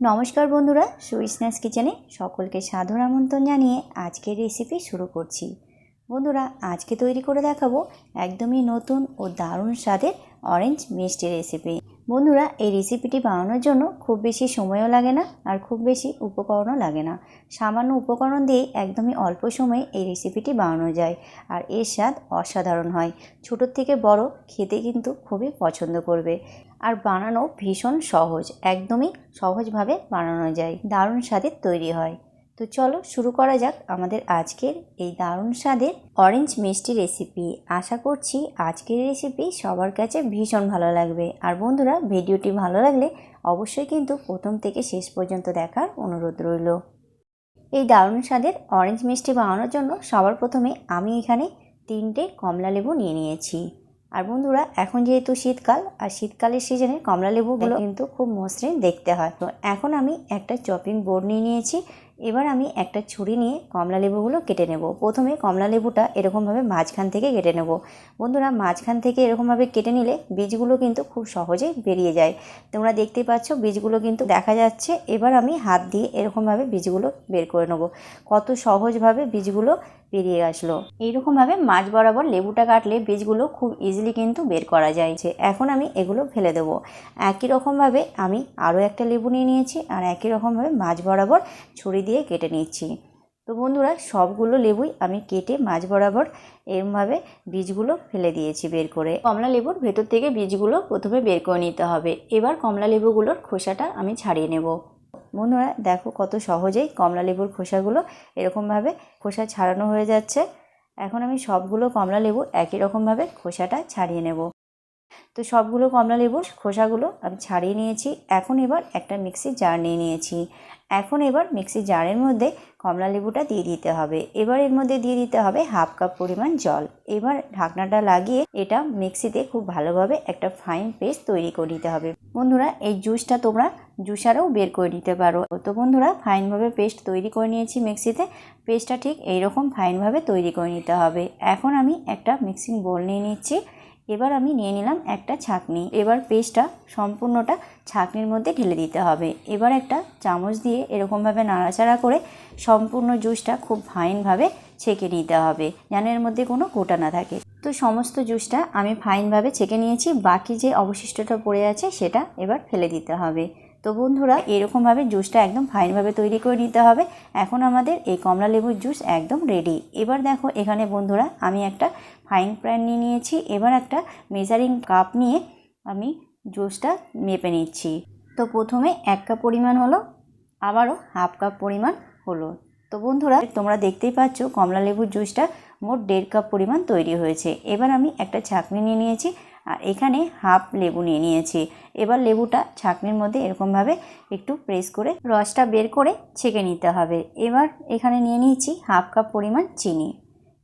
নমস্কার বন্ধুরা, সুইসনেস কিচেনে সকলকে সাদর আমন্ত্রণ জানিয়ে আজকের রেসিপি শুরু করছি। বন্ধুরা, আজকে তৈরি করে দেখাবো একদমই নতুন ও দারুণ স্বাদের অরেঞ্জ মিষ্টি রেসিপি। বন্ধুরা, এই রেসিপিটি বানানোর জন্য খুব বেশি সময়ও লাগে না আর খুব বেশি উপকরণও লাগে না। সামান্য উপকরণ দিয়ে একদমই অল্প সময়ে এই রেসিপিটি বানানো যায় আর এর স্বাদ অসাধারণ হয়। ছোটোর থেকে বড় খেতে কিন্তু খুবই পছন্দ করবে আর বানানো ভীষণ সহজ, একদমই সহজভাবে বানানো যায়, দারুণ স্বাদের তৈরি হয়। তো চলো শুরু করা যাক আমাদের আজকের এই দারুণ স্বাদের অরেঞ্জ মিষ্টি রেসিপি। আশা করছি আজকের রেসিপি সবার কাছে ভীষণ ভালো লাগবে। আর বন্ধুরা, ভিডিওটি ভালো লাগলে অবশ্যই কিন্তু প্রথম থেকে শেষ পর্যন্ত দেখার অনুরোধ রইল। এই দারুণ স্বাদের অরেঞ্জ মিষ্টি বানানোর জন্য সবার প্রথমে আমি এখানে 3টে কমলা লেবু নিয়ে নিয়েছি। আর বন্ধুরা, এখন যেহেতু শীতকাল আর শীতকালের সিজনে কমলা লেবুগুলো কিন্তু খুব মসৃণ দেখতে হয়। তো এখন আমি একটা চপিং বোর্ড নিয়ে নিয়েছি। এবার আমি একটা ছুরি নিয়ে কমলা লেবুগুলো কেটে নেব। প্রথমে কমলা লেবুটা এরকমভাবে মাঝখান থেকে কেটে নেব। বন্ধুরা, মাঝখান থেকে এরকমভাবে কেটে নিলে বীজগুলো কিন্তু খুব সহজেই বেরিয়ে যায়। তোমরা দেখতেই পাচ্ছ বীজগুলো কিন্তু দেখা যাচ্ছে। এবার আমি হাত দিয়ে এরকমভাবে বীজগুলো বের করে নেব। কত সহজভাবে বীজগুলো বেরিয়ে আসলো। এইরকমভাবে মাঝ বরাবর লেবুটা কাটলে বীজগুলো খুব ইজিলি কিন্তু বের করা যায়। এখন আমি এগুলো ফেলে দেবো। একই রকমভাবে আমি আরও একটা লেবু নিয়ে নিয়েছি আর একই রকমভাবে মাঝ বরাবর ছুরি দিয়ে কেটে নিচ্ছি। তো বন্ধুরা, সবগুলো লেবুই আমি কেটে মাঝ বরাবর এরকমভাবে বীজগুলো ফেলে দিয়েছি বের করে। কমলা লেবুর ভেতর থেকে বীজগুলো প্রথমে বের করে নিতে হবে। এবার কমলা লেবুগুলোর খোসাটা আমি ছাড়িয়ে নেব। বন্ধুরা, দেখো কত সহজেই কমলা লেবুর খোসাগুলো এরকমভাবে খোসা ছাড়ানো হয়ে যাচ্ছে। এখন আমি সবগুলো কমলা লেবু একই রকমভাবে খোসাটা ছাড়িয়ে নেব। তো সবগুলো কমলা লেবুর খোসাগুলো আমি ছাড়িয়ে নিয়েছি। এখন এবার একটা মিক্সির জার নিয়ে নিয়েছি। এখন এবার মিক্সির জারের মধ্যে কমলা লেবুটা দিয়ে দিতে হবে। এবার এর মধ্যে দিয়ে দিতে হবে হাফ কাপ পরিমাণ জল। এবার ঢাকনাটা লাগিয়ে এটা মিক্সিতে খুব ভালোভাবে একটা ফাইন পেস্ট তৈরি করে নিতে হবে। বন্ধুরা, এই জুসটা তোমরা জুসারেও বের করে নিতে পারো। তো বন্ধুরা, ফাইনভাবে পেস্ট তৈরি করে নিয়েছি মিক্সিতে। পেস্টটা ঠিক এইরকম ফাইনভাবে তৈরি করে নিতে হবে। এখন আমি একটা মিক্সিং বোল নিয়ে নিচ্ছি। এবার আমি নিয়ে নিলাম একটা ছাঁকনি। এবার পেস্টটা সম্পূর্ণটা ছাঁকনির মধ্যে ঢেলে দিতে হবে। এবার একটা চামচ দিয়ে এরকমভাবে নাড়াচাড়া করে সম্পূর্ণ জুসটা খুব ফাইনভাবে ছেঁকে নিতে হবে, যেন এর মধ্যে কোনো গোটা না থাকে। তো সমস্ত জুসটা আমি ফাইনভাবে ছেঁকে নিয়েছি। বাকি যে অবশিষ্টটা পড়ে আছে সেটা এবার ফেলে দিতে হবে। তো বন্ধুরা, এরকমভাবে জুসটা একদম ফাইনভাবে তৈরি করে নিতে হবে। এখন আমাদের এই কমলা লেবুর জুস একদম রেডি। এবার দেখো এখানে বন্ধুরা আমি একটা ফাইন প্যান নিয়ে নিয়েছি। এবার একটা মেজারিং কাপ নিয়ে আমি জুসটা মেপে নিচ্ছি। তো প্রথমে 1 কাপ পরিমাণ হলো, আবারও হাফ কাপ পরিমাণ হলো। তো বন্ধুরা, তোমরা দেখতেই পাচ্ছ কমলা লেবুর জুসটা মোট 1.5 কাপ পরিমাণ তৈরি হয়েছে। এবার আমি একটা ছাঁকনি নিয়ে নিয়েছি আর এখানে হাফ লেবু নিয়ে নিয়েছি। এবার লেবুটা ছাঁকনির মধ্যে এরকমভাবে একটু প্রেস করে রসটা বের করে ছেঁকে নিতে হবে। এবার এখানে নিয়ে নিয়েছি হাফ কাপ পরিমাণ চিনি।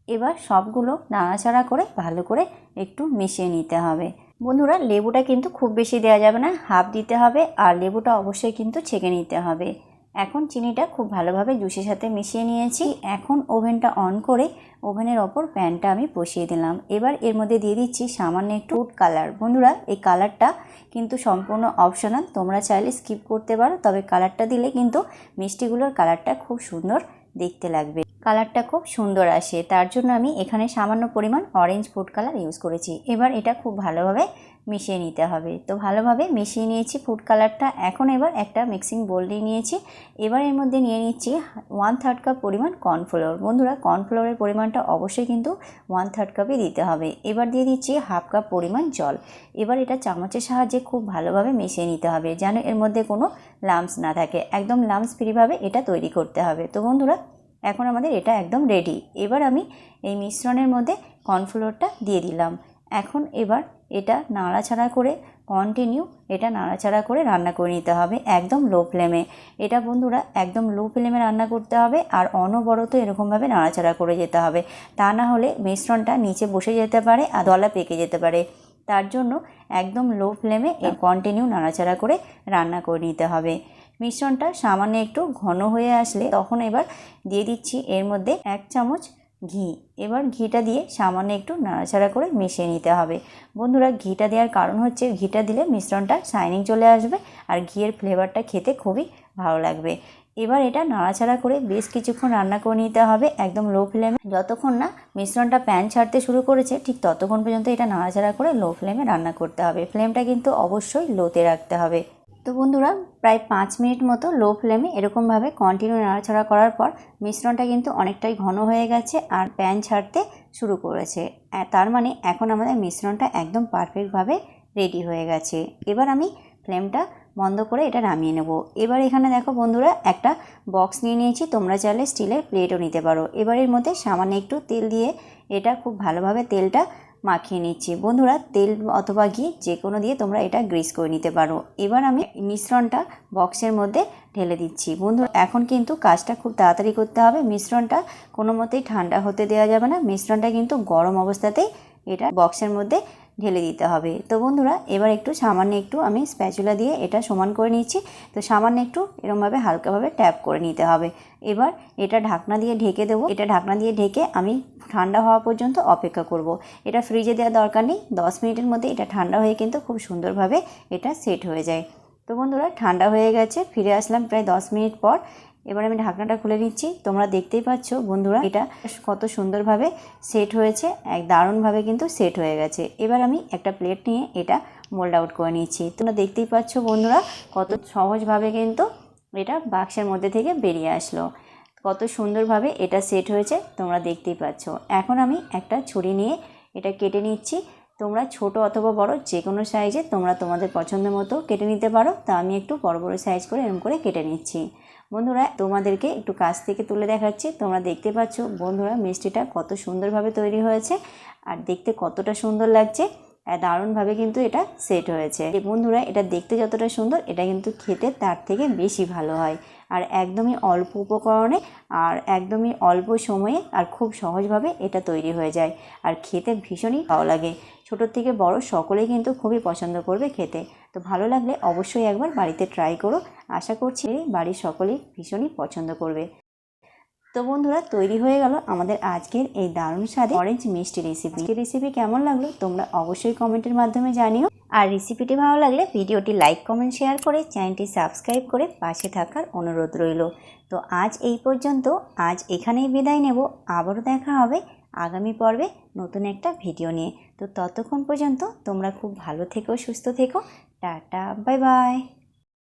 এবার সবগুলো নাড়াচাড়া করে ভালো করে একটু মিশিয়ে নিতে হবে। বন্ধুরা, লেবুটা কিন্তু খুব বেশি দেওয়া যাবে না, হাফ দিতে হবে। আর লেবুটা অবশ্যই কিন্তু ছেঁকে নিতে হবে। এখন চিনিটা খুব ভালোভাবে জুসের সাথে মিশিয়ে নিয়েছি। এখন ওভেনটা অন করে ওভেনের ওপর প্যানটা আমি বসিয়ে দিলাম। এবার এর মধ্যে দিয়ে দিচ্ছি সামান্য একটু ফুড কালার। বন্ধুরা, এই কালারটা কিন্তু সম্পূর্ণ অপশনাল, তোমরা চাইলে স্কিপ করতে পারো। তবে কালারটা দিলে কিন্তু মিষ্টিগুলোর কালারটা খুব সুন্দর দেখতে লাগবে, কালারটা খুব সুন্দর আসে। তার জন্য আমি এখানে সামান্য পরিমাণ অরেঞ্জ ফুড কালার ইউজ করেছি। এবার এটা খুব ভালোভাবে মিশিয়ে নিতে হবে। তো ভালোভাবে মিশিয়ে নিয়েছি ফুড কালারটা। এখন এবার একটা মিক্সিং বোল নিয়ে নিয়েছি। এবার এর মধ্যে নিয়ে নিচ্ছি 1/3 কাপ পরিমাণ কর্নফ্লোর। বন্ধুরা, কর্নফ্লোরের পরিমাণটা অবশ্যই কিন্তু 1/3 কাপই দিতে হবে। এবার দিয়ে দিচ্ছি হাফ কাপ পরিমাণ জল। এবার এটা চামচের সাহায্যে খুব ভালোভাবে মিশিয়ে নিতে হবে, যেন এর মধ্যে কোনো লাম্পস না থাকে। একদম লাম্পস ফ্রিভাবে এটা তৈরি করতে হবে। তো বন্ধুরা, এখন আমাদের এটা একদম রেডি। এবার আমি এই মিশ্রণের মধ্যে কর্নফ্লোরটা দিয়ে দিলাম। এখন এবার এটা নাড়াচাড়া করে কন্টিনিউ এটা নাড়াচাড়া করে রান্না করে নিতে হবে একদম লো ফ্লেমে। এটা বন্ধুরা একদম লো ফ্লেমে রান্না করতে হবে আর অনবরত এরকমভাবে নাড়াচাড়া করে যেতে হবে। তা না হলে মিশ্রণটা নিচে বসে যেতে পারে আর দলা পেকে যেতে পারে। তার জন্য একদম লো ফ্লেমে কন্টিনিউ নাড়াচাড়া করে রান্না করে নিতে হবে। মিশ্রণটা সামান্য একটু ঘন হয়ে আসলে তখন এবার দিয়ে দিচ্ছি এর মধ্যে 1 চামচ ঘি। এবার ঘিটা দিয়ে সামান্য একটু নাড়াচাড়া করে মিশিয়ে নিতে হবে। বন্ধুরা, ঘিটা দেওয়ার কারণ হচ্ছে ঘিটা দিলে মিশ্রণটা শাইনিং চলে আসবে আর ঘিয়ের ফ্লেভারটা খেতে খুবই ভালো লাগবে। এবার এটা নাড়াচাড়া করে বেশ কিছুক্ষণ রান্না করে নিতে হবে একদম লো ফ্লেমে। যতক্ষণ না মিশ্রণটা প্যান ছাড়তে শুরু করেছে ঠিক ততক্ষণ পর্যন্ত এটা নাড়াচাড়া করে লো ফ্লেমে রান্না করতে হবে। ফ্লেমটা কিন্তু অবশ্যই লোতে রাখতে হবে। তো বন্ধুরা, প্রায় 5 মিনিট মতো লো ফ্লেমে এরকমভাবে কন্টিনিউ নাড়াচাড়া করার পর মিশ্রণটা কিন্তু অনেকটাই ঘন হয়ে গেছে আর প্যান ছাড়তে শুরু করেছে। তার মানে এখন আমাদের মিশ্রণটা একদম পারফেক্টভাবে রেডি হয়ে গেছে। এবার আমি ফ্লেমটা বন্ধ করে এটা নামিয়ে নেব। এবার এখানে দেখো বন্ধুরা, একটা বক্স নিয়ে নিয়েছি, তোমরা চাইলে স্টিলের প্লেটও নিতে পারো। এবার এর মধ্যে সামান্য একটু তেল দিয়ে এটা খুব ভালোভাবে তেলটা মাখিয়ে নিচ্ছি। বন্ধুরা, তেল অথবা ঘি যে কোনো দিয়ে তোমরা এটা গ্রিস করে নিতে পারো। এবার আমি মিশ্রণটা বক্সের মধ্যে ঢেলে দিচ্ছি। বন্ধুরা, এখন কিন্তু কাজটা খুব তাড়াতাড়ি করতে হবে। মিশ্রণটা কোনো মতেই ঠান্ডা হতে দেওয়া যাবে না। মিশ্রণটা কিন্তু গরম অবস্থাতেই এটা বক্সের মধ্যে ঢেলে দিতে হবে। তো বন্ধুরা, এবার সামান্য একটু আমি স্প্যাচুলা দিয়ে এটা সমান করে নিচ্ছি। তো সামান্য একটু এরকমভাবে হালকাভাবে ট্যাপ করে নিতে হবে। এবার এটা ঢাকনা দিয়ে ঢেকে দেবো। এটা ঢাকনা দিয়ে ঢেকে আমি ঠান্ডা হওয়া পর্যন্ত অপেক্ষা করব। এটা ফ্রিজে দেওয়ার দরকার নেই, 10 মিনিটের মধ্যে এটা ঠান্ডা হয়ে কিন্তু খুব সুন্দরভাবে এটা সেট হয়ে যায়। তো বন্ধুরা, ঠান্ডা হয়ে গেছে, ফিরে আসলাম প্রায় 10 মিনিট পর। এবার আমি ঢাকনাটা খুলে নিচ্ছি। তোমরা দেখতেই পাচ্ছ বন্ধুরা, এটা কত সুন্দরভাবে সেট হয়েছে, এক দারুণভাবে কিন্তু সেট হয়ে গেছে। এবার আমি একটা প্লেট নিয়ে এটা মোল্ড আউট করে নিচ্ছি। তোমরা দেখতেই পাচ্ছ বন্ধুরা, কত সহজভাবে কিন্তু এটা বাক্সের মধ্যে থেকে বেরিয়ে আসলো। কত সুন্দরভাবে এটা সেট হয়েছে তোমরা দেখতেই পাচ্ছ। এখন আমি একটা ছুরি নিয়ে এটা কেটে নিচ্ছি। তোমরা ছোট অথবা বড় যে কোনো সাইজে তোমরা তোমাদের পছন্দ মতো কেটে নিতে পারো। তা আমি একটু বড় বড় সাইজ করে এরকম করে কেটে নিচ্ছি। বন্ধুরা, তোমাদেরকে একটু কাছ থেকে তুলে দেখাচ্ছি। তোমরা দেখতে পাচ্ছ বন্ধুরা, মিষ্টিটা কত সুন্দরভাবে তৈরি হয়েছে আর দেখতে কতটা সুন্দর লাগছে। দারুণভাবে কিন্তু এটা সেট হয়েছে। বন্ধুরা, এটা দেখতে যতটা সুন্দর, এটা কিন্তু খেতে তার থেকে বেশি ভালো হয়। আর একদমই অল্প উপকরণে আর একদমই অল্প সময়ে আর খুব সহজভাবে এটা তৈরি হয়ে যায় আর খেতে ভীষণই ভালো লাগে। ছোটোর থেকে বড় সকলেই কিন্তু খুবই পছন্দ করবে খেতে। তো ভালো লাগলে অবশ্যই একবার বাড়িতে ট্রাই করো। আশা করছি বাড়ির সকলেই ভীষণই পছন্দ করবে। তো বন্ধুরা, তৈরি হয়ে গেল আমাদের আজকের এই দারুণ স্বাদে অরেঞ্জ মিষ্টি রেসিপি। রেসিপি কেমন লাগলো তোমরা অবশ্যই কমেন্টের মাধ্যমে জানিও। আর রেসিপিটি ভালো লাগলে ভিডিওটি লাইক কমেন্ট শেয়ার করে চ্যানেলটি সাবস্ক্রাইব করে পাশে থাকার অনুরোধ রইল। তো আজ এই পর্যন্ত, আজ এখানেই বিদায় নেব। আবারও দেখা হবে আগামী পর্বে নতুন একটা ভিডিও নিয়ে। তো ততক্ষণ পর্যন্ত তোমরা খুব ভালো থেকো, সুস্থ থেকো। Tata, bye bye.